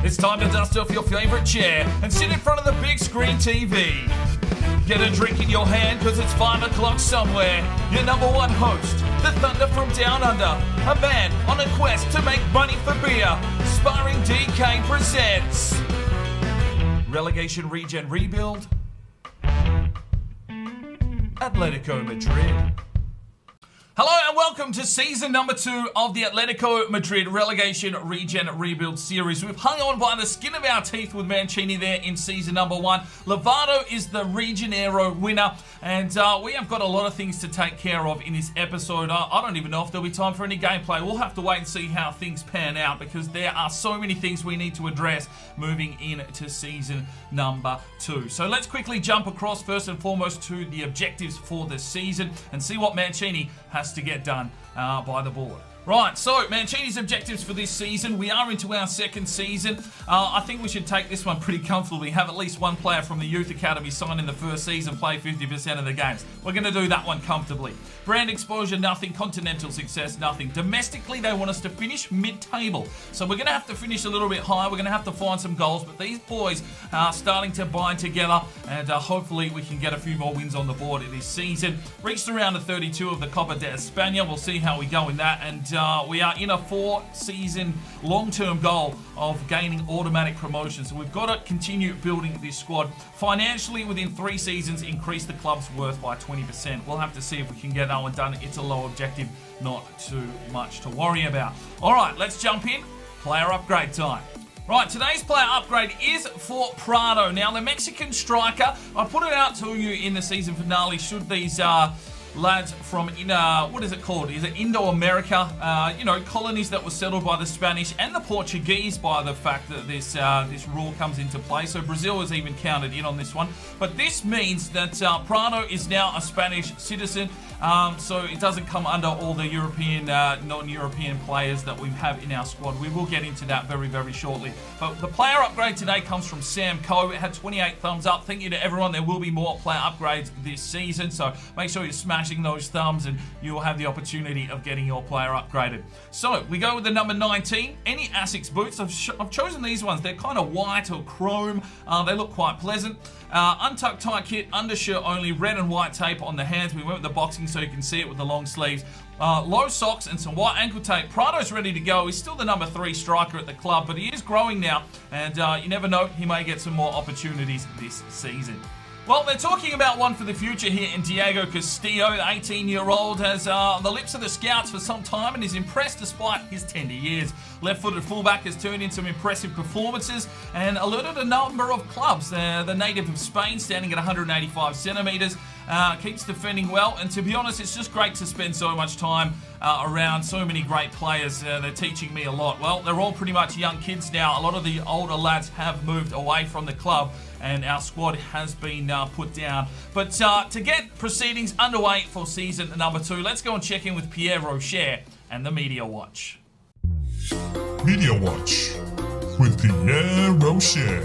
It's time to dust off your favourite chair and sit in front of the big screen TV. Get a drink in your hand because it's 5 o'clock somewhere. Your number one host, the Thunder from Down Under, a man on a quest to make money for beer. Sparring DK presents Relegation Regen Rebuild, Atletico Madrid. Hello and welcome to season number 2 of the Atletico Madrid Relegation Regen Rebuild series. We've hung on by the skin of our teeth with Mancini there in season number 1. Lovato is the Regionero winner, and we have got a lot of things to take care of in this episode. I don't even know if there'll be time for any gameplay. We'll have to wait and see how things pan out because there are so many things we need to address moving into season number 2. So let's quickly jump across first and foremost to the objectives for the season and see what Mancini has to get done by the board. Right, so Mancini's objectives for this season. We are into our second season. I think we should take this one pretty comfortably. Have at least one player from the Youth Academy sign in the first season, play 50% of the games. We're going to do that one comfortably. Brand exposure, nothing. Continental success, nothing. Domestically, they want us to finish mid-table. So we're going to have to finish a little bit higher. We're going to have to find some goals, but these boys are starting to bind together, and hopefully we can get a few more wins on the board this season. Reached around the 32 of the Copa de España. We'll see how we go in that, and we are in a 4-season long-term goal of gaining automatic promotion. So we've got to continue building this squad. Financially, within 3 seasons, increase the club's worth by 20%. We'll have to see if we can get that one done. It's a low objective, not too much to worry about. All right, let's jump in. Player upgrade time. Right, today's player upgrade is for Prado. Now, the Mexican striker, I put it out to you in the season finale, should these lads from, what is it called? Is it Indo-America? Colonies that were settled by the Spanish and the Portuguese by the fact that this rule comes into play. So Brazil is even counted in on this one. But this means that Prado is now a Spanish citizen. So it doesn't come under all the European, non-European players that we have in our squad. We will get into that very, very shortly. But the player upgrade today comes from Sam Coe. It had 28 thumbs up. Thank you to everyone. There will be more player upgrades this season. So make sure you're smashing those thumbs and you will have the opportunity of getting your player upgraded. So we go with the number 19. Any Asics boots. I've chosen these ones. They're kind of white or chrome. They look quite pleasant. Untucked tie kit, undershirt only, red and white tape on the hands. We went with the boxing so you can see it with the long sleeves. Low socks and some white ankle tape. Prado's ready to go. He's still the number 3 striker at the club, but he is growing now, and you never know, he may get some more opportunities this season. Well, they're talking about one for the future here in Diego Castillo. The 18-year-old has the lips of the scouts for some time and is impressed despite his tender years. Left-footed fullback has turned in some impressive performances and alerted a number of clubs. The native of Spain, standing at 185 centimetres, keeps defending well. And to be honest, it's just great to spend so much time around so many great players. They're teaching me a lot. Well, they're all pretty much young kids now. A lot of the older lads have moved away from the club, and our squad has been put down. But to get proceedings underway for season number 2, let's go and check in with Pierre Rocher and the Media Watch. Media Watch with Pierre Rocher.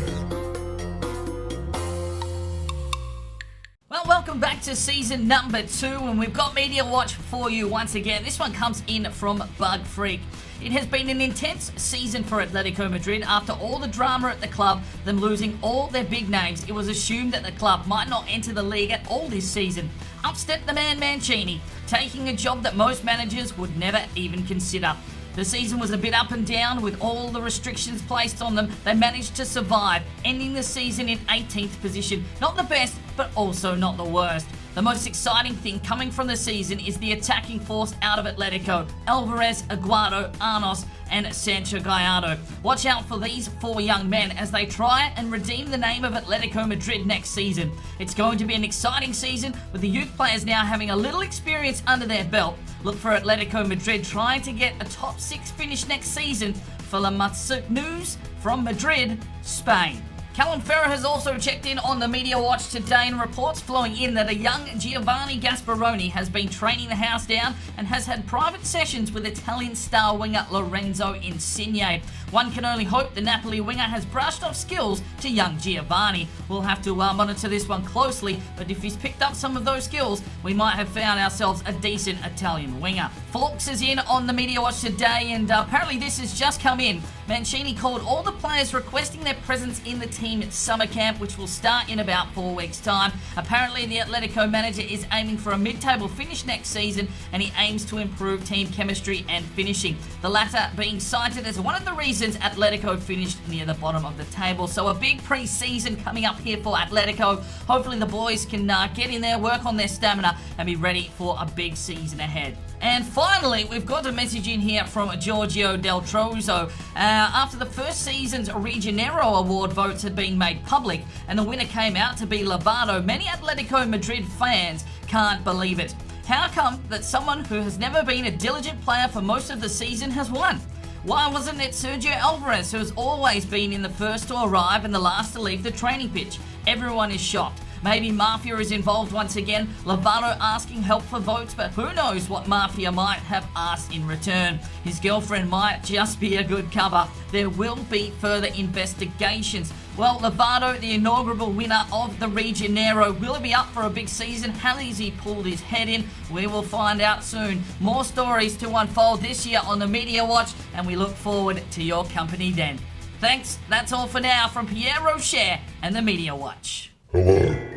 Well, welcome back to season number 2, and we've got Media Watch for you once again. This one comes in from Bug Freak. It has been an intense season for Atletico Madrid. After all the drama at the club, them losing all their big names, it was assumed that the club might not enter the league at all this season. Up stepped the man Mancini, taking a job that most managers would never even consider. The season was a bit up and down with all the restrictions placed on them. They managed to survive, ending the season in 18th position. Not the best, but also not the worst. The most exciting thing coming from the season is the attacking force out of Atletico. Alvarez, Aguado, Arnos, and Sancho Gallardo. Watch out for these 4 young men as they try and redeem the name of Atletico Madrid next season. It's going to be an exciting season with the youth players now having a little experience under their belt. Look for Atletico Madrid trying to get a top 6 finish next season. For La Matsuk News from Madrid, Spain. Callum Ferrer has also checked in on the Media Watch today, and reports flowing in that a young Giovanni Gasparoni has been training the house down and has had private sessions with Italian star winger Lorenzo Insigne. One can only hope the Napoli winger has brushed off skills to young Giovanni. We'll have to monitor this one closely, but if he's picked up some of those skills, we might have found ourselves a decent Italian winger. Forks is in on the Media Watch today, and apparently this has just come in. Mancini called all the players requesting their presence in the team summer camp, which will start in about 4 weeks' time. Apparently, the Atletico manager is aiming for a mid-table finish next season, and he aims to improve team chemistry and finishing. The latter being cited as one of the reasons Atletico finished near the bottom of the table. So a big pre-season coming up here for Atletico. Hopefully the boys can get in there, work on their stamina, and be ready for a big season ahead. And finally, we've got a message in here from Giorgio Del Trozo. After the first season's Regenero Award votes had been made public and the winner came out to be Lovato, many Atletico Madrid fans can't believe it. How come that someone who has never been a diligent player for most of the season has won? Why wasn't it Sergio Alvarez, who has always been in the first to arrive and the last to leave the training pitch? Everyone is shocked. Maybe Mafia is involved once again. Lovato asking help for votes, but who knows what Mafia might have asked in return. His girlfriend might just be a good cover. There will be further investigations. Well, Lovato, the inaugural winner of the Regenero, will he be up for a big season? How has he pulled his head in? We will find out soon. More stories to unfold this year on the Media Watch, and we look forward to your company then. Thanks, that's all for now from Pierre Rocher and the Media Watch. Hello.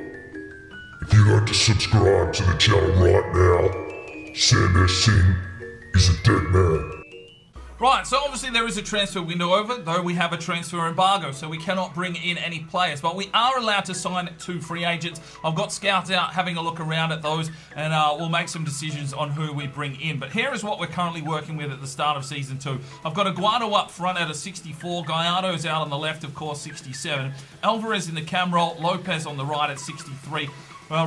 If you'd like to subscribe to the channel right now, Sander Singh is a dead man. Right, so obviously there is a transfer window over, though we have a transfer embargo, so we cannot bring in any players. But we are allowed to sign 2 free agents. I've got scouts out having a look around at those, and we'll make some decisions on who we bring in. But here is what we're currently working with at the start of Season 2. I've got Aguado up front at a 64. Gallardo's out on the left, of course, 67. Alvarez in the cam role. Lopez on the right at 63.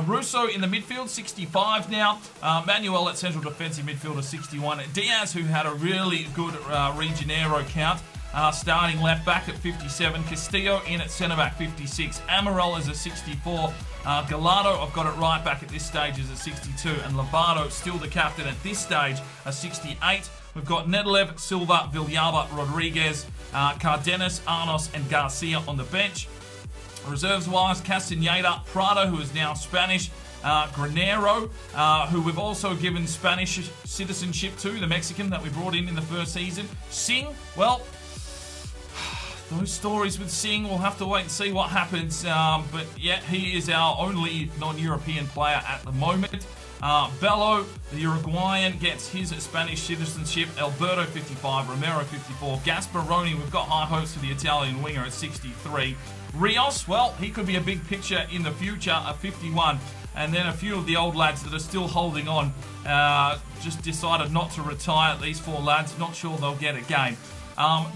Russo in the midfield, 65 now. Manuel at central defensive midfielder, 61. Diaz, who had a really good Regenero count, starting left back at 57. Castillo in at centre back, 56. Amaral is a 64. Gallardo, I've got it right back at this stage, is a 62. And Lovato, still the captain at this stage, a 68. We've got Nedelev, Silva, Villalba, Rodriguez, Cardenas, Arnos, and Garcia on the bench. Reserves-wise, Castaneda, Prado, who is now Spanish, Granero, who we've also given Spanish citizenship to, the Mexican that we brought in the first season. Singh, well, those stories with Singh, we'll have to wait and see what happens. But yeah, he is our only non-European player at the moment. Bello, the Uruguayan, gets his Spanish citizenship. Alberto, 55. Romero, 54. Gasparoni, we've got high hopes for the Italian winger at 63. Rios, well, he could be a big picture in the future at 51. And then a few of the old lads that are still holding on just decided not to retire. These 4 lads, not sure they'll get a game.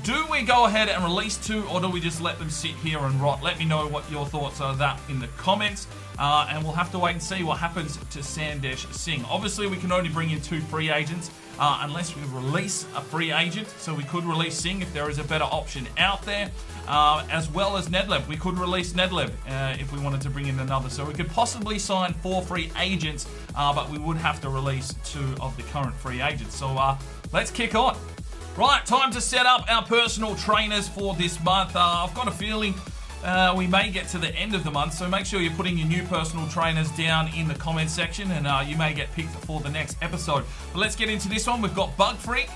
Do we go ahead and release 2, or do we just let them sit here and rot? Let me know what your thoughts are of that in the comments. And we'll have to wait and see what happens to Sandesh Singh. Obviously, we can only bring in 2 free agents unless we release a free agent. So we could release Singh if there is a better option out there, as well as Nedelev. We could release Nedelev if we wanted to bring in another. So we could possibly sign 4 free agents, but we would have to release 2 of the current free agents. So let's kick on. Right, time to set up our personal trainers for this month. I've got a feeling we may get to the end of the month, so make sure you're putting your new personal trainers down in the comment section, and you may get picked for the next episode. But let's get into this one. We've got Bug Freak.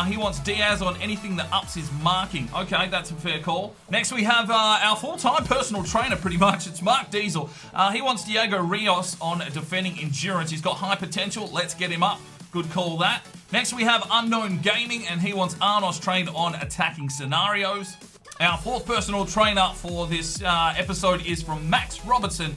He wants Diaz on anything that ups his marking. Okay, that's a fair call. Next we have our full-time personal trainer, pretty much. It's Mark Diesel. He wants Diego Rios on defending endurance. He's got high potential. Let's get him up. Good call, that. Next we have Unknown Gaming, and he wants Arnos trained on attacking scenarios. Our 4th personal trainer for this episode is from Max Robertson.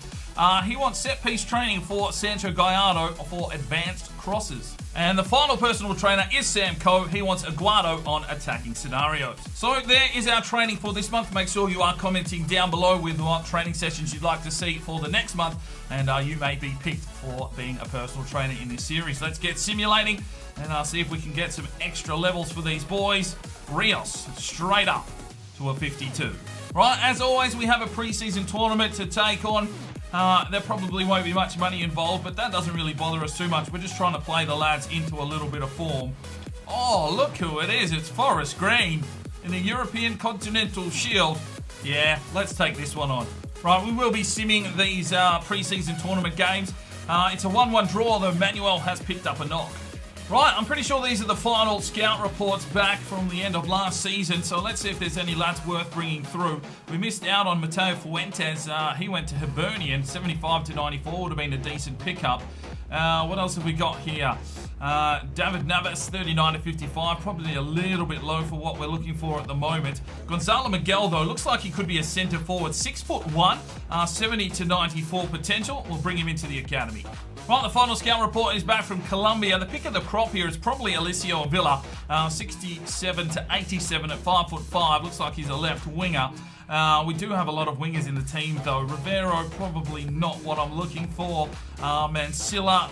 He wants set-piece training for Sancho Gallardo for advanced crosses. And the final personal trainer is Sam Coe. He wants Aguado on attacking scenarios. So there is our training for this month. Make sure you are commenting down below with what training sessions you'd like to see for the next month, and you may be picked for being a personal trainer in this series. Let's get simulating and see if we can get some extra levels for these boys. Rios, straight up to a 52. Right, as always, we have a pre-season tournament to take on. There probably won't be much money involved, but that doesn't really bother us too much. We're just trying to play the lads into a little bit of form. Oh, look who it is. It's Forest Green in the European Continental Shield. Yeah, let's take this one on. Right, we will be simming these pre-season tournament games. It's a 1-1 draw, though Manuel has picked up a knock. Right, I'm pretty sure these are the final scout reports back from the end of last season, so let's see if there's any lads worth bringing through. We missed out on Mateo Fuentes. He went to Hibernian, 75 to 94, would have been a decent pickup. What else have we got here? David Navas, 39 to 55, probably a little bit low for what we're looking for at the moment. Gonzalo Miguel, though, looks like he could be a centre forward. 6'1", 70 to 94 potential. We'll bring him into the academy. Right, the final scout report is back from Colombia. The pick of the crop here is probably Alicio Avila, 67 to 87 at 5'5". Looks like he's a left winger. We do have a lot of wingers in the team, though. Rivero, probably not what I'm looking for. Mansilla,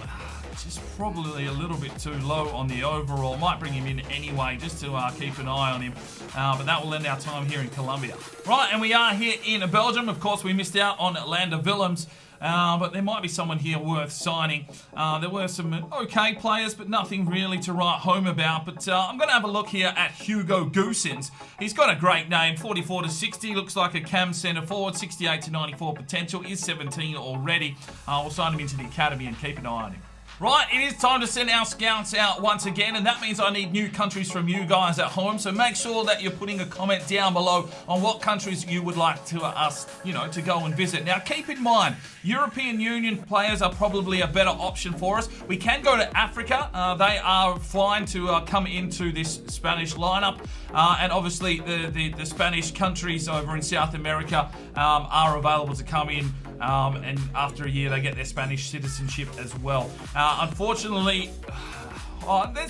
just probably a little bit too low on the overall. Might bring him in anyway, just to keep an eye on him. But that will end our time here in Colombia. Right, and we are here in Belgium. Of course, we missed out on Lander Willems. But there might be someone here worth signing. There were some okay players, but nothing really to write home about. But I'm going to have a look here at Hugo Goosens. He's got a great name, 44 to 60. Looks like a cam centre forward, 68 to 94 potential. Is 17 already. We'll sign him into the academy and keep an eye on him. Right, it is time to send our scouts out once again, and that means I need new countries from you guys at home, so make sure that you're putting a comment down below on what countries you would like to us, to go and visit. Now, keep in mind, European Union players are probably a better option for us. We can go to Africa. They are fine to come into this Spanish lineup, and obviously the Spanish countries over in South America are available to come in. And after a year, they get their Spanish citizenship as well. Unfortunately,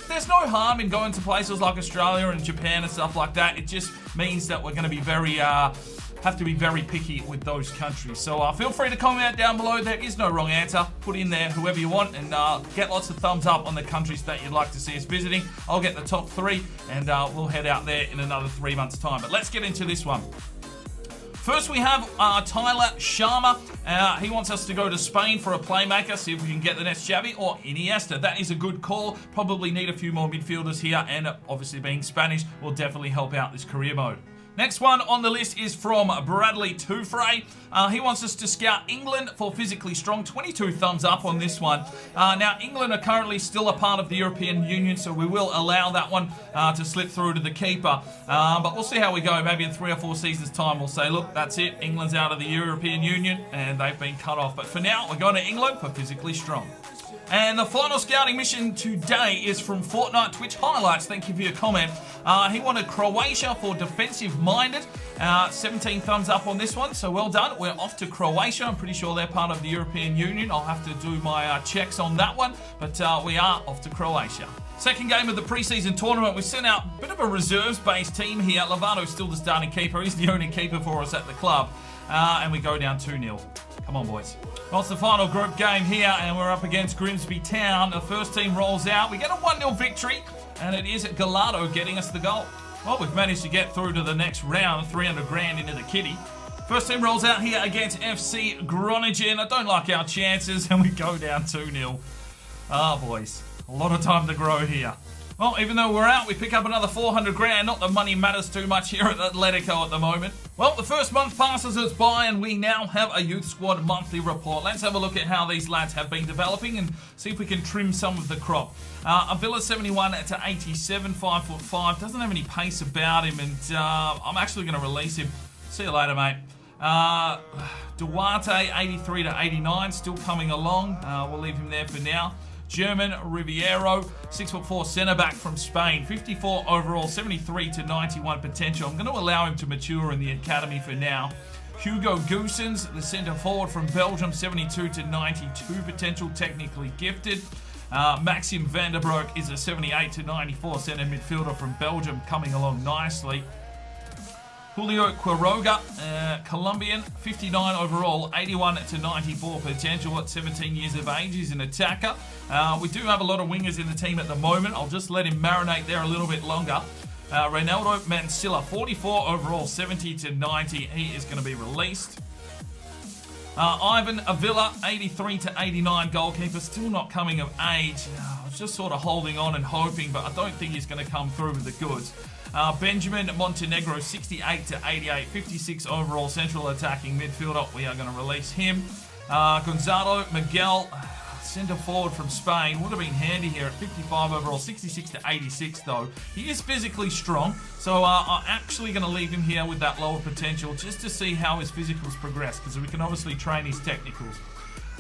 there's no harm in going to places like Australia and Japan and stuff like that. It just means that we're going to be have to be very picky with those countries. So feel free to comment down below. There is no wrong answer. Put in there whoever you want, and get lots of thumbs up on the countries that you'd like to see us visiting. I'll get the top 3, and we'll head out there in another 3 months' time. But let's get into this one. First, we have Tyler Sharma. He wants us to go to Spain for a playmaker, see if we can get the next Xavi or Iniesta. That is a good call. Probably need a few more midfielders here, and obviously being Spanish will definitely help out this career mode. Next one on the list is from Bradley Toufray. He wants us to scout England for physically strong. 22 thumbs up on this one. Now, England are currently still a part of the European Union, so we will allow that one to slip through to the keeper. But we'll see how we go. Maybe in 3 or 4 seasons' time, we'll say, look, that's it. England's out of the European Union, and they've been cut off. But for now, we're going to England for physically strong. And the final scouting mission today is from Fortnite Twitch Highlights. Thank you for your comment. He wanted Croatia for defensive-minded. 17 thumbs up on this one, so well done. We're off to Croatia. I'm pretty sure they're part of the European Union. I'll have to do my checks on that one, but we are off to Croatia. Second game of the preseason tournament, we sent out a bit of a reserves-based team here. Lovato's still the starting keeper. He's the only keeper for us at the club. And we go down 2-0. Come on, boys. Well, it's the final group game here, and we're up against Grimsby Town. The first team rolls out. We get a 1-0 victory, and it is Gallardo getting us the goal. Well, we've managed to get through to the next round, 300 grand into the kitty. First team rolls out here against FC Groningen. I don't like our chances, and we go down 2-0. Boys, a lot of time to grow here. Well, even though we're out, we pick up another 400 grand. Not that money matters too much here at Atletico at the moment. Well, the first month passes us by, and we now have a youth squad monthly report. Let's have a look at how these lads have been developing and see if we can trim some of the crop. Avila 71 to 87, 5'5", doesn't have any pace about him, and I'm actually going to release him. See you later, mate. Duarte 83 to 89, still coming along. We'll leave him there for now. German Riviero, 6'4" centre-back from Spain, 54 overall, 73 to 91 potential. I'm going to allow him to mature in the academy for now. Hugo Goosens, the centre-forward from Belgium, 72 to 92 potential, technically gifted. Maxim van der Broek is a 78 to 94 centre midfielder from Belgium, coming along nicely. Julio Quiroga, Colombian, 59 overall, 81 to 94 potential at 17 years of age. He's an attacker. We do have a lot of wingers in the team at the moment. I'll just let him marinate there a little bit longer. Ronaldo Mansilla, 44 overall, 70 to 90. He is going to be released. Ivan Avila, 83 to 89 goalkeeper, still not coming of age. I was just sort of holding on and hoping, but I don't think he's going to come through with the goods. Benjamin Montenegro, 68 to 88, 56 overall central attacking midfielder. We are going to release him. Gonzalo Miguel, centre forward from Spain. Would have been handy here at 55 overall, 66 to 86 though. He is physically strong, so I'm actually going to leave him here with that lower potential just to see how his physicals progress, because we can obviously train his technicals.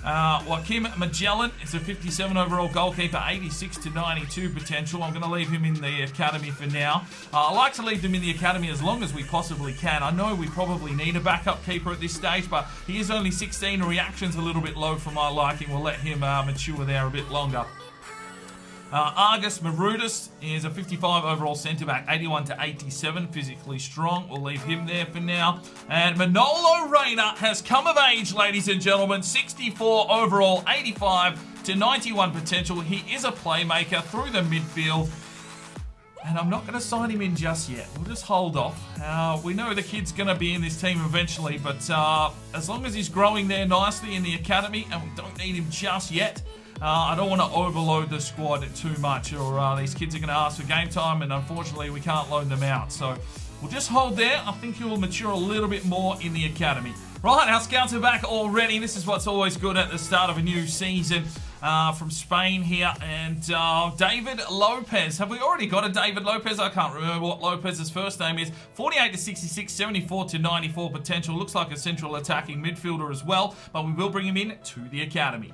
Joaquim Magellan is a 57 overall goalkeeper, 86 to 92 potential. I'm going to leave him in the academy for now. I like to leave him in the academy as long as we possibly can. I know we probably need a backup keeper at this stage, but he is only 16. Reaction's a little bit low for my liking. We'll let him mature there a bit longer. Argus Marudis is a 55 overall centre-back, 81 to 87, physically strong. We'll leave him there for now. And Manolo Reina has come of age, ladies and gentlemen, 64 overall, 85 to 91 potential. He is a playmaker through the midfield. And I'm not going to sign him in just yet. We'll just hold off. We know the kid's going to be in this team eventually, but as long as he's growing there nicely in the academy, and we don't need him just yet, I don't want to overload the squad too much, or these kids are going to ask for game time, and unfortunately we can't loan them out. So we'll just hold there. I think he will mature a little bit more in the academy. Right, our scouts are back already. This is what's always good at the start of a new season. From Spain here, and David Lopez. Have we already got a David Lopez? I can't remember what Lopez's first name is. 48 to 66, 74 to 94 potential. Looks like a central attacking midfielder as well, but we will bring him in to the academy.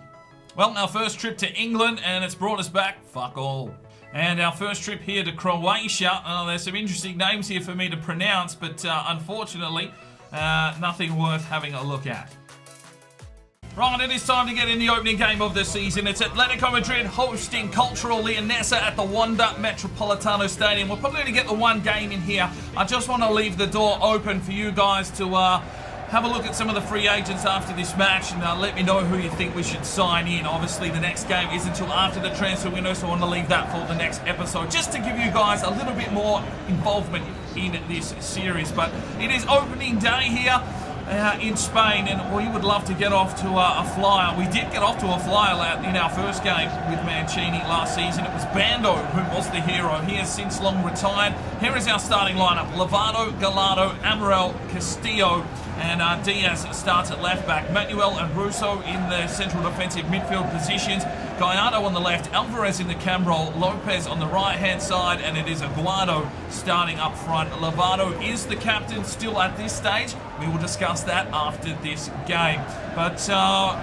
Well, our first trip to England, and it's brought us back fuck all. And our first trip here to Croatia. There's some interesting names here for me to pronounce, but unfortunately, nothing worth having a look at. Right, it is time to get in the opening game of the season. It's Atletico Madrid hosting Cultural Leonesa at the Wanda Metropolitano Stadium. We're probably going to get the one game in here. I just want to leave the door open for you guys to have a look at some of the free agents after this match, and let me know who you think we should sign in. Obviously, the next game isn't until after the transfer window, so I want to leave that for the next episode, just to give you guys a little bit more involvement in this series. But it is opening day here in Spain, and we would love to get off to a flyer. We did get off to a flyer in our first game with Mancini last season. It was Bando who was the hero. He has since long retired. Here is our starting lineup: Lovato, Gallardo, Amaral, Castillo, and Diaz starts at left back. Manuel and Russo in the central defensive midfield positions. Gallardo on the left, Alvarez in the cam role, Lopez on the right hand side, and it is Aguado starting up front. Lovato is the captain still at this stage. We will discuss that after this game. But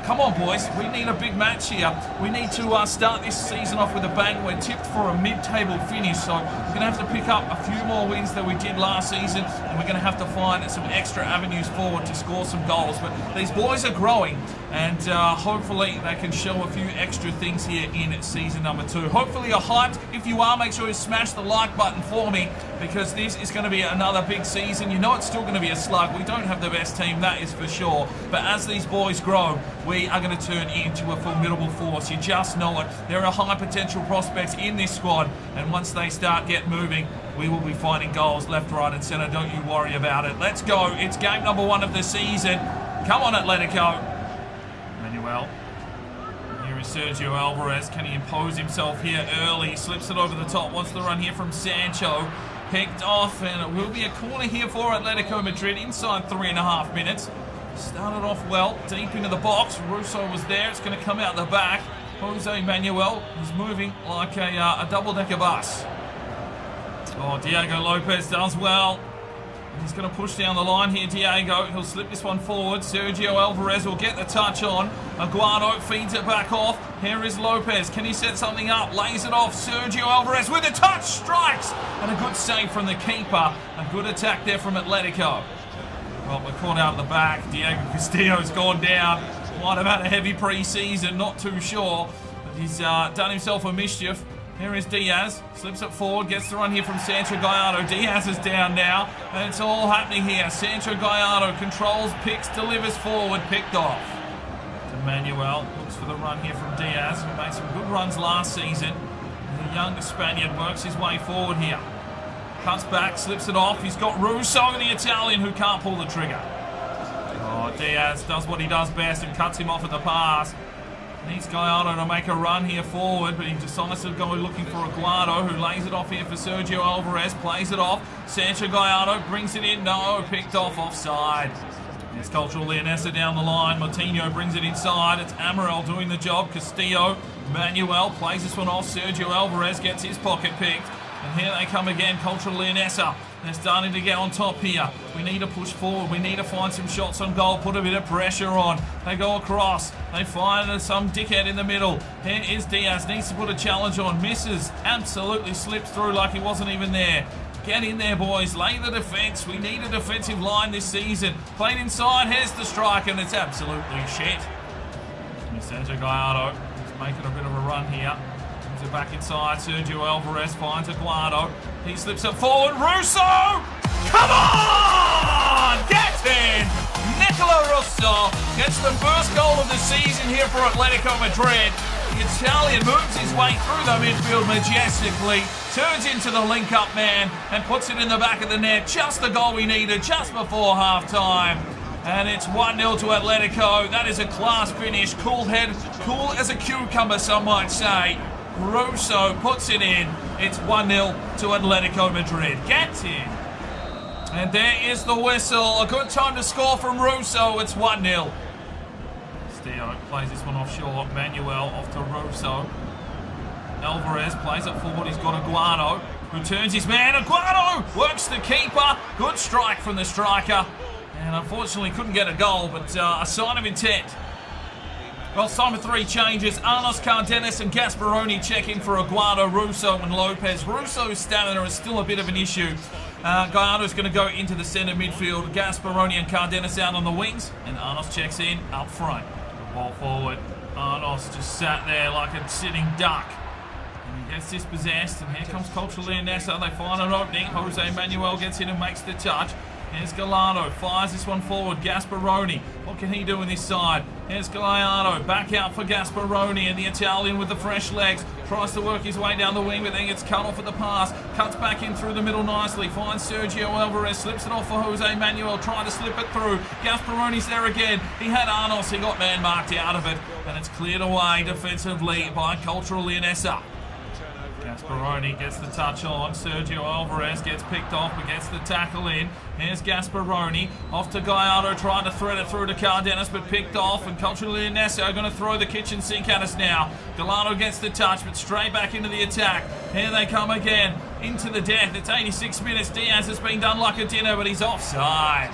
come on, boys, we need a big match here. We need to start this season off with a bang. We're tipped for a mid-table finish, so we're going to have to pick up a few more wins than we did last season, and we're going to have to find some extra avenues forward to score some goals. But these boys are growing, and hopefully they can show a few extra things here in season number 2. Hopefully you're hyped. If you are, make sure you smash the like button for me, because this is going to be another big season. You know it's still going to be a slug. We don't have the best team, that is for sure. But as these boys grow, we are going to turn into a formidable force. You just know it. There are high potential prospects in this squad, and once they start get moving, we will be finding goals left, right and centre. Don't you worry about it. Let's go. It's game number 1 of the season. Come on, Atletico. Manuel. Here is Sergio Alvarez. Can he impose himself here early? Slips it over the top. Wants the run here from Sancho. Picked off, and it will be a corner here for Atletico Madrid inside 3.5 minutes. Started off well, deep into the box. Russo was there. It's going to come out the back. Jose Manuel is moving like a double-decker bus. Oh, Diego Lopez does well. He's going to push down the line here, Diego. He'll slip this one forward. Sergio Alvarez will get the touch on. Aguado feeds it back off. Here is Lopez. Can he set something up? Lays it off. Sergio Alvarez with a touch. Strikes. And a good save from the keeper. A good attack there from Atletico. Well, we're caught out of the back. Diego Castillo's gone down. Might have had a heavy pre-season. Not too sure. But he's done himself a mischief. Here is Diaz, slips it forward, gets the run here from Sancho Gallardo. Diaz is down now, and it's all happening here. Sancho Gallardo controls, picks, delivers forward, picked off. To Manuel, looks for the run here from Diaz, who made some good runs last season. The young Spaniard works his way forward here. Cuts back, slips it off. He's got Russo, the Italian, who can't pull the trigger. Oh, Diaz does what he does best and cuts him off at the pass. Needs Gallardo to make a run here forward, but he decides to go looking for Aguado, who lays it off here for Sergio Alvarez, plays it off. Sancho Gallardo brings it in. No, picked off offside. It's Cultural Leonessa down the line. Martinho brings it inside. It's Amaral doing the job. Castillo, Manuel plays this one off. Sergio Alvarez gets his pocket picked. And here they come again, Cultural Leonessa. They're starting to get on top here. We need to push forward. We need to find some shots on goal. Put a bit of pressure on. They go across. They find some dickhead in the middle. Here is Diaz. Needs to put a challenge on. Misses. Absolutely slips through like he wasn't even there. Get in there, boys. Lay the defence. We need a defensive line this season. Played inside. Here's the strike, and it's absolutely shit. Sergio Gallardo is making a bit of a run here. Brings it back inside. Sergio Alvarez finds Aguado. He slips it forward. Russo! Come on! Get in! Nicola Russo gets the first goal of the season here for Atletico Madrid. The Italian moves his way through the midfield majestically, turns into the link-up man, and puts it in the back of the net. Just the goal we needed just before half-time. And it's 1-0 to Atletico. That is a class finish. Cool head, cool as a cucumber, some might say. Russo puts it in. It's 1-0 to Atletico Madrid. Get in. And there is the whistle. A good time to score from Russo. It's 1-0. Castillo plays this one off short. Manuel off to Russo. Alvarez plays it forward. He's got Aguado, who turns his man. Aguado works the keeper. Good strike from the striker. And unfortunately couldn't get a goal, but a sign of intent. Well, it's time for 3 changes. Arnos, Cardenas and Gasparoni check in for Aguado, Russo and Lopez. Russo's stamina is still a bit of an issue. Gallardo's going to go into the centre midfield. Gasparoni and Cardenas out on the wings. And Arnos checks in up front. Ball forward. Arnos just sat there like a sitting duck. And he gets dispossessed. And here comes Cultural Leonessa. They find an opening. Jose Manuel gets in and makes the touch. Here's Gallardo, fires this one forward. Gasparoni, what can he do in this side? Here's Gallardo, back out for Gasparoni, and the Italian with the fresh legs tries to work his way down the wing, but then gets cut off at the pass. Cuts back in through the middle nicely. Finds Sergio Alvarez, slips it off for Jose Manuel, trying to slip it through. Gasparoni's there again. He had Arnos, he got man marked out of it, and it's cleared away defensively by Cultural Leonessa. Gasparoni gets the touch on. Sergio Alvarez gets picked off but gets the tackle in. Here's Gasparoni. Off to Gallardo, trying to thread it through to Cardenas but picked off. And Cultural Leonessa are going to throw the kitchen sink at us now. Gallardo gets the touch but straight back into the attack. Here they come again. Into the death. It's 86 minutes. Diaz has been done like a dinner but he's offside.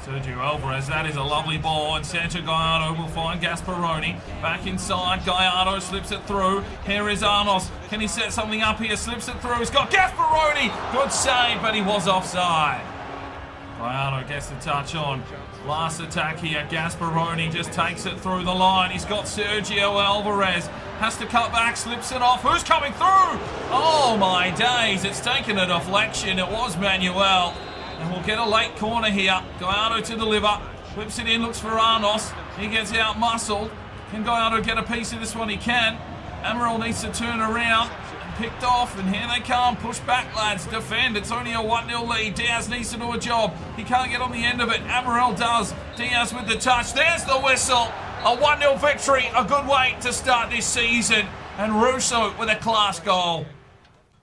Sergio Alvarez, that is a lovely ball, and Sancho Gallardo will find Gasparoni. Back inside, Gallardo slips it through. Here is Arnos. Can he set something up here? Slips it through. He's got Gasparoni. Good save, but he was offside. Gallardo gets the touch on. Last attack here. Gasparoni just takes it through the line. He's got Sergio Alvarez. Has to cut back, slips it off. Who's coming through? Oh my days, it's taken a deflection. It was Manuel. And we'll get a late corner here. Gallardo to deliver. Whips it in, looks for Arnos. He gets out muscled. Can Gallardo get a piece of this one? He can. Amaral needs to turn around. And picked off, and here they come. Push back, lads. Defend. It's only a 1-0 lead. Diaz needs to do a job. He can't get on the end of it. Amaral does. Diaz with the touch. There's the whistle. A 1-0 victory. A good way to start this season. And Russo with a class goal.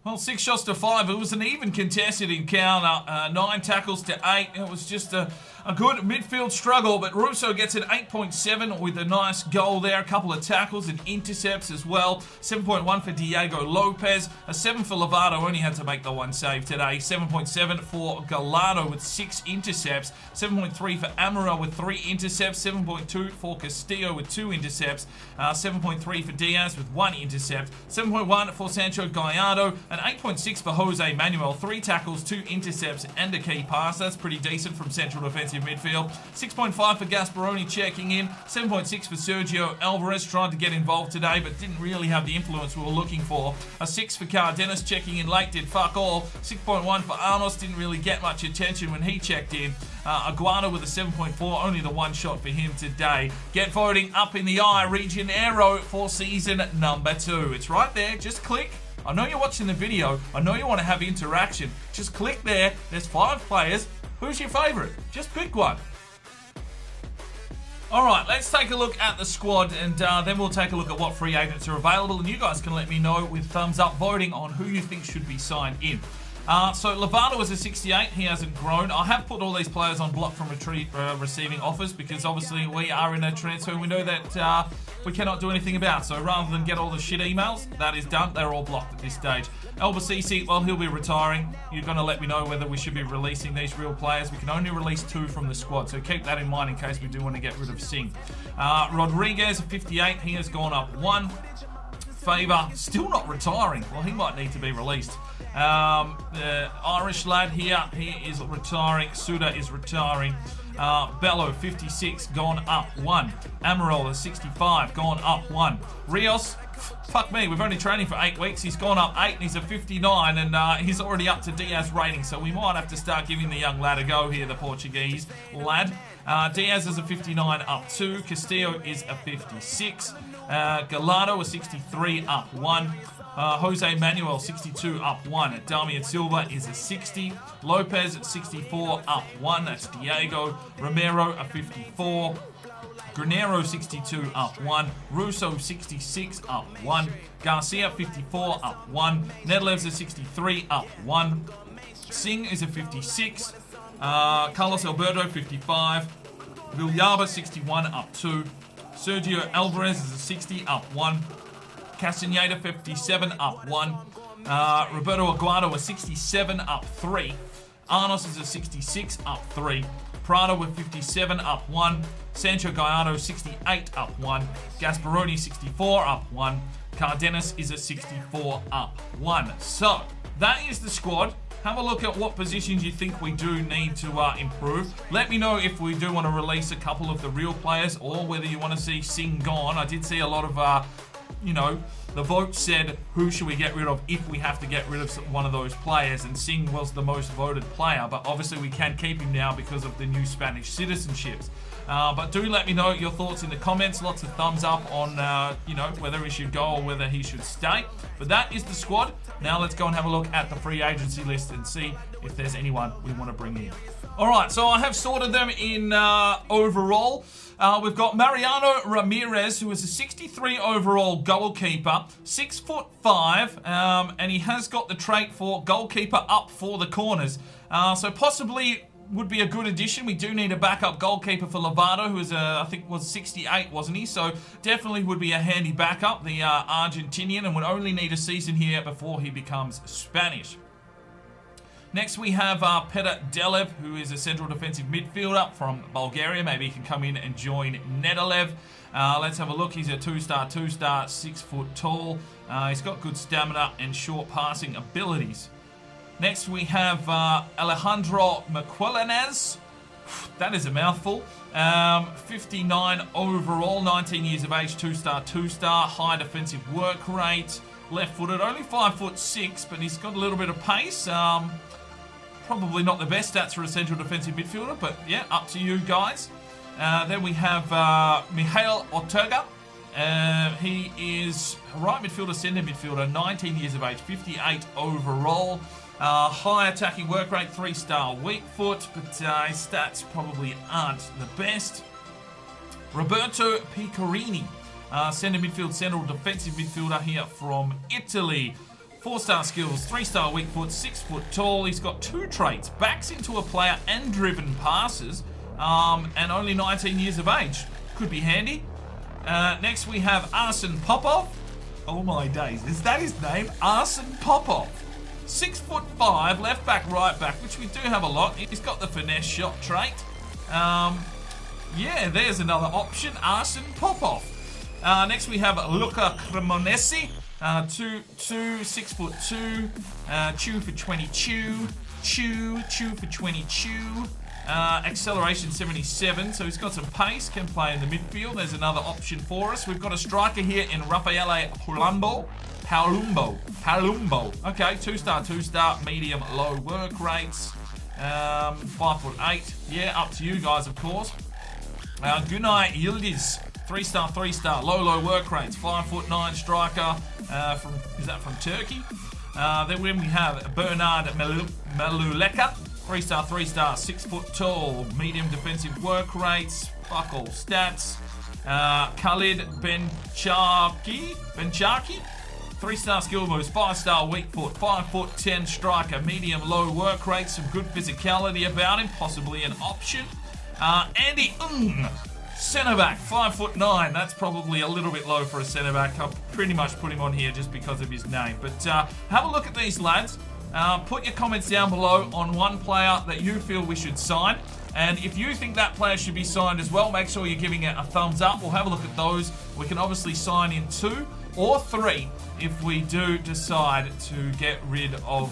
Well, 6 shots to 5. It was an even contested encounter. 9 tackles to 8. It was just a good midfield struggle, but Russo gets an 8.7 with a nice goal there. A couple of tackles and intercepts as well. 7.1 for Diego Lopez. A 7 for Lovato. Only had to make the 1 save today. 7.7 for Gallardo with 6 intercepts. 7.3 for Amaral with 3 intercepts. 7.2 for Castillo with 2 intercepts. 7.3 for Diaz with 1 intercept. 7.1 for Sancho Gallardo. An 8.6 for Jose Manuel. 3 tackles, 2 intercepts, and a key pass. That's pretty decent from central defensive midfield. 6.5 for Gasparoni checking in. 7.6 for Sergio Alvarez. Tried to get involved today, but didn't really have the influence we were looking for. A 6 for Cardenas checking in late. Did fuck all. 6.1 for Arnos. Didn't really get much attention when he checked in. Aguado with a 7.4. Only the 1 shot for him today. Get voting up in the eye. Region Aero for season number 2. It's right there. Just click. I know you're watching the video. I know you want to have interaction. Just click there. There's 5 players. Who's your favourite? Just pick one. Alright, let's take a look at the squad, and then we'll take a look at what free agents are available, and you guys can let me know with thumbs up voting on who you think should be signed in. So Lovato is a 68. He hasn't grown. I have put all these players on block from receiving offers because obviously we are in a transfer window that we cannot do anything about. So rather than get all the shit emails, that is done. They're all blocked at this stage. Albacisi, well, he'll be retiring. You're going to let me know whether we should be releasing these real players. We can only release 2 from the squad, so keep that in mind in case we do want to get rid of Singh. Rodriguez, 58. He has gone up 1. Favor, still not retiring. Well, he might need to be released. The Irish lad here, he is retiring. Suda is retiring. Bello, 56, gone up 1. Amarola, 65, gone up 1. Rios, fuck me, we've only training for 8 weeks. He's gone up 8 and he's a 59 and he's already up to Diaz rating. So we might have to start giving the young lad a go here, the Portuguese lad. Diaz is a 59, up 2. Castillo is a 56. Gallardo, a 63, up 1. Jose Manuel, 62, up 1. Damian Silva is a 60. Lopez at 64, up 1. That's Diego. Romero, a 54. Granero, 62, up 1. Russo, 66, up 1. Garcia, 54, up 1. Nedlev's a 63, up 1. Singh is a 56. Carlos Alberto, 55. Villalba, 61, up 2. Sergio Alvarez is a 60, up 1. Castaneda, 57, up 1. Roberto Aguado, a 67, up 3. Arnos is a 66, up 3. Prado with 57, up 1. Sancho Gallardo, 68, up 1. Gasparoni, 64, up 1. Cardenas is a 64, up 1. So, that is the squad. Have a look at what positions you think we do need to improve. Let me know if we do want to release a couple of the real players or whether you want to see Singh gone. I did see a lot of, the vote said who should we get rid of if we have to get rid of one of those players, and Singh was the most voted player, but obviously we can keep him now because of the new Spanish citizenships. But do let me know your thoughts in the comments. Lots of thumbs up on, whether he should go or whether he should stay. But that is the squad. Now let's go and have a look at the free agency list and see if there's anyone we want to bring in. All right, so I have sorted them in overall. We've got Mariano Ramirez, who is a 63 overall goalkeeper, 6'5", and he has got the trait for goalkeeper up for the corners. So possibly would be a good addition. We do need a backup goalkeeper for Lovato, who is I think was 68, wasn't he? So definitely would be a handy backup, the Argentinian, and would only need a season here before he becomes Spanish. Next we have Petr Delev, who is a central defensive midfielder from Bulgaria. Maybe he can come in and join Nedelev. Let's have a look. He's a 2-star, 6 foot tall. He's got good stamina and short passing abilities. Next we have Alejandro Maquelanez. That is a mouthful. 59 overall, 19 years of age, 2-star, high defensive work rate. Left-footed, only 5'6", but he's got a little bit of pace. Probably not the best stats for a central defensive midfielder, but yeah, up to you guys. Then we have Mihail Ortega. He is right midfielder, centre midfielder, 19 years of age, 58 overall. High attacking work rate, 3-star weak foot, but his stats probably aren't the best. Roberto Picorini, centre midfield, central defensive midfielder here from Italy. 4-star skills, 3-star weak foot, 6 foot tall. He's got 2 traits, backs into a player and driven passes, and only 19 years of age. Could be handy. Next we have Arsen Popov. Oh my days, is that his name? Arsen Popov. 6'5", left back, right back, which we do have a lot. He's got the finesse shot trait. Yeah, there's another option, Arsen Popov. Next we have Luca Cremonesi. 6'2", chew for 22, chew for 22, acceleration 77, so he's got some pace, can play in the midfield. There's another option for us. We've got a striker here in Raffaele Palumbo. Okay, 2-star, medium, low work rates, 5'8". Yeah, up to you guys, of course. Gunay Yildiz. 3-star, low work rates, 5'9" striker, from Turkey? Then we have Bernard Maluleka, 3-star, 6 foot tall, medium defensive work rates, fuck all stats. Khalid Benchaki, 3-star skill moves, 5-star weak foot, 5'10" striker, medium low work rate, some good physicality about him, possibly an option. Andy centre back, 5'9". That's probably a little bit low for a centre back. I'll pretty much put him on here just because of his name. But have a look at these lads. Put your comments down below on one player that you feel we should sign. And if you think that player should be signed as well, make sure you're giving it a thumbs up. We'll have a look at those. We can obviously sign in 2 or 3 if we do decide to get rid of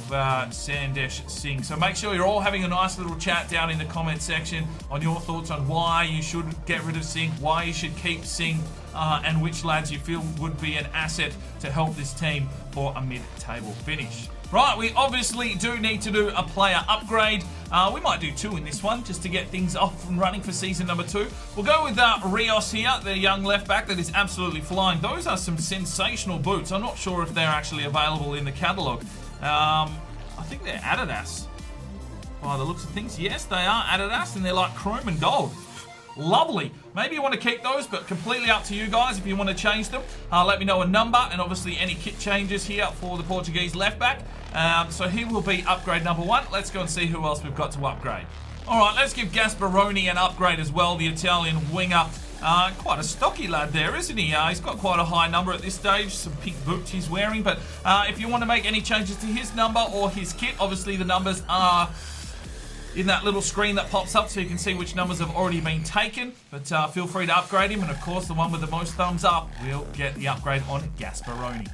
Sandesh Singh. So make sure you're all having a nice little chat down in the comment section on your thoughts on why you should get rid of Singh, why you should keep Singh, and which lads you feel would be an asset to help this team for a mid-table finish. Right, we obviously do need to do a player upgrade. We might do 2 in this one just to get things off and running for season number 2. We'll go with Rios here, the young left back that is absolutely flying. Those are some sensational boots. I'm not sure if they're actually available in the catalogue. I think they're Adidas by the looks of things. Yes, they are Adidas, and they're like chrome and gold. Lovely. Maybe you want to keep those, but completely up to you guys if you want to change them. Let me know a number and obviously any kit changes here for the Portuguese left back. So he will be upgrade number 1. Let's go and see who else we've got to upgrade. All right, let's give Gasparoni an upgrade as well, the Italian winger. Quite a stocky lad there, isn't he? He's got quite a high number at this stage, some pink boots he's wearing. But if you want to make any changes to his number or his kit, obviously the numbers are in that little screen that pops up so you can see which numbers have already been taken. But feel free to upgrade him, and of course the one with the most thumbs up will get the upgrade on Gasparoni.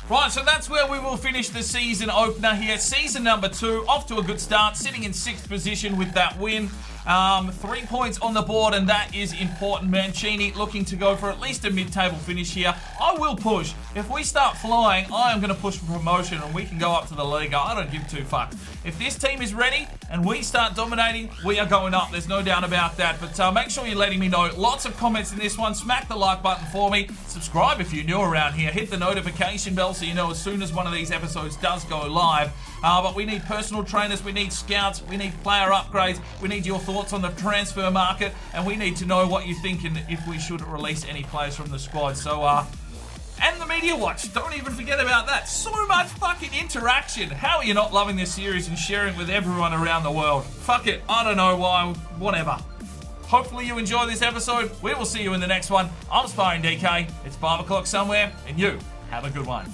Right, so that's where we will finish the season opener here. Season number 2, off to a good start, sitting in 6th position with that win. 3 points on the board, and that is important. Mancini looking to go for at least a mid-table finish here. I will push. If we start flying, I am going to push for promotion, and we can go up to the Liga. I don't give 2 fucks. If this team is ready and we start dominating, we are going up. There's no doubt about that. But make sure you're letting me know. Lots of comments in this one. Smack the like button for me. Subscribe if you're new around here. Hit the notification bell so you know as soon as one of these episodes does go live. But we need personal trainers, we need scouts, we need player upgrades, we need your thoughts on the transfer market, and we need to know what you think and if we should release any players from the squad. So, and the media watch, don't even forget about that. So much fucking interaction. How are you not loving this series and sharing it with everyone around the world? Fuck it, I don't know why, whatever. Hopefully you enjoy this episode. We will see you in the next one. I'm Sparring DK, it's 5 o'clock somewhere, and you have a good one.